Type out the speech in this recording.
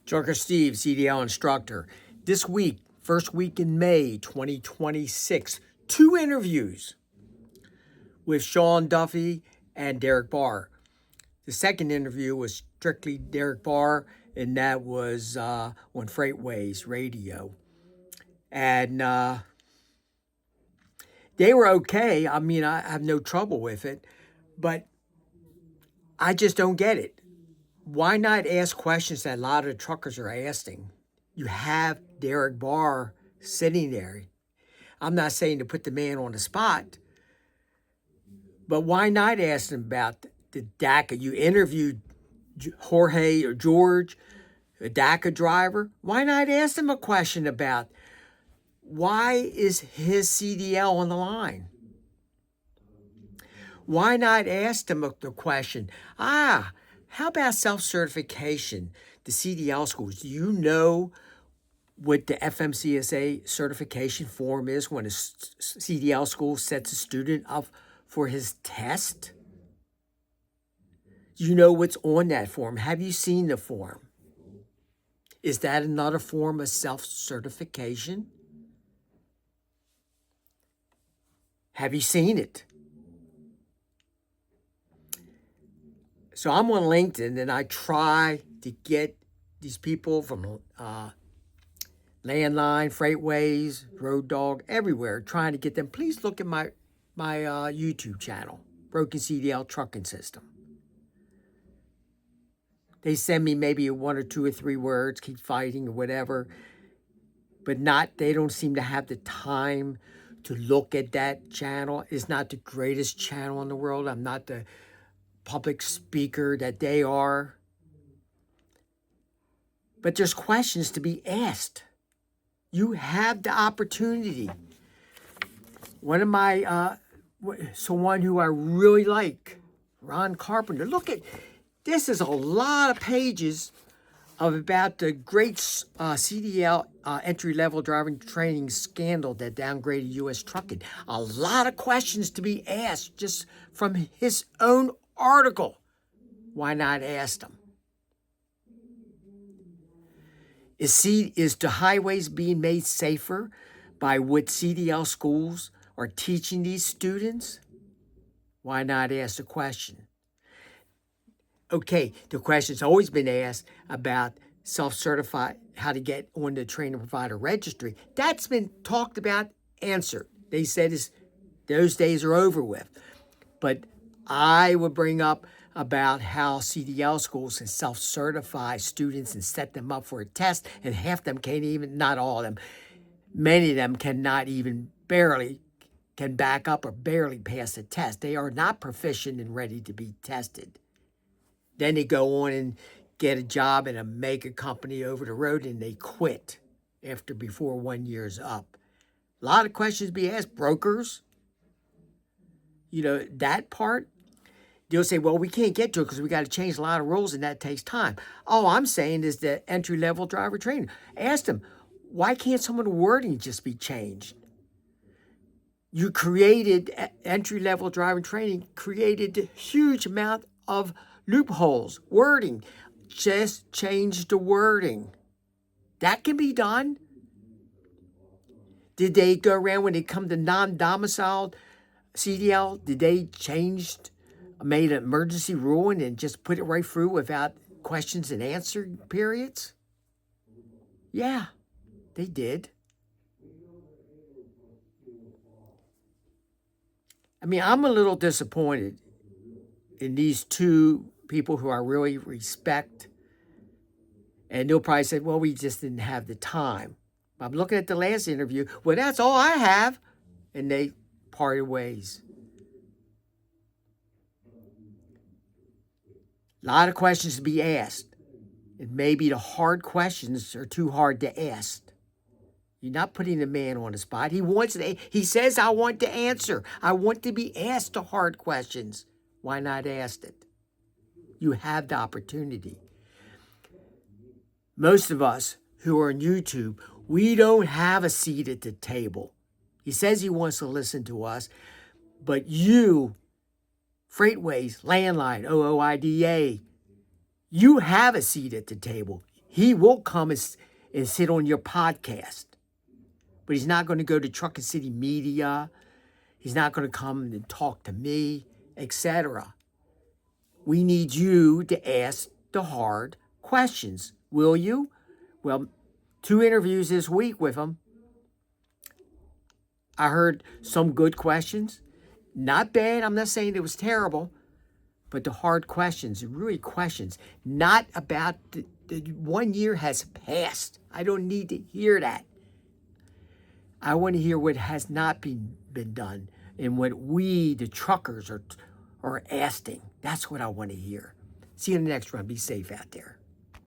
Trucker Steve, CDL instructor. This week, first week in May 2026, 2 interviews with Sean Duffy and Derek Barr. The second interview was strictly Derek Barr, and that was on Freightways Radio. And they were okay. I mean, I have no trouble with it, but I just don't get it. Why not ask questions that a lot of truckers are asking? You have Derek Barr sitting there. I'm not saying to put the man on the spot, but why not ask him about the DACA? You interviewed Jorge or George, a DACA driver. Why not ask him a question about why is his CDL on the line? Why not ask him the question, how about self-certification, the CDL schools? Do you know what the FMCSA certification form is when a CDL school sets a student up for his test? Do you know what's on that form? Have you seen the form? Is that another form of self-certification? Have you seen it? So I'm on LinkedIn and I try to get these people from LANDLINE, Freightways, Road Dog, everywhere, trying to get them. Please look at my YouTube channel, Broken CDL Trucking System. They send me maybe 1 or 2 or 3 words, keep fighting or whatever, but they don't seem to have the time to look at that channel. It's not the greatest channel in the world. I'm not the public speaker that they are. But there's questions to be asked. You have the opportunity. One of my, someone who I really like, Ron Carpenter. Look at, this is a lot of pages about the great CDL entry-level driving training scandal that downgraded U.S. trucking. A lot of questions to be asked just from his own article. Why not ask them? Is the highways being made safer by what CDL schools are teaching these students? Why not ask the question? Okay, the question's always been asked about self-certified, how to get on the training provider registry. That's been talked about, answered. They said those days are over with. But I would bring up about how CDL schools can self-certify students and set them up for a test, and half them can't even, not all of them, many of them cannot even can back up or barely pass the test. They are not proficient and ready to be tested. Then they go on and get a job in a mega company over the road and they quit before 1 year's up. A lot of questions be asked. Brokers, that part, they'll say, well, we can't get to it because we got to change a lot of rules and that takes time. All I'm saying is the entry-level driver training. Ask them, why can't some of the wording just be changed? You created entry-level driver training, created a huge amount of loopholes, wording. Just change the wording. That can be done. Did they go around when they come to non-domiciled CDL? Did they made an emergency ruling and just put it right through without questions and answer periods? Yeah, they did. I mean, I'm a little disappointed in these 2 people who I really respect. And they'll probably say, well, we just didn't have the time. I'm looking at the last interview. Well, that's all I have. And they parted ways. A lot of questions to be asked. And maybe the hard questions are too hard to ask. You're not putting the man on the spot. He says, I want to answer. I want to be asked the hard questions. Why not ask it? You have the opportunity. Most of us who are on YouTube, we don't have a seat at the table. He says he wants to listen to us, but you, Freightways, LANDLINE, OOIDA, you have a seat at the table. He will come and sit on your podcast, but he's not going to go to Trucking City Media. He's not going to come and talk to me, etc. We need you to ask the hard questions. Will you? Well, 2 interviews this week with him. I heard some good questions. Not bad. I'm not saying it was terrible. But the hard questions, really questions, not about the 1 year has passed. I don't need to hear that. I want to hear what has not been done and what we, the truckers, are asking. That's what I want to hear. See you in the next one. Be safe out there.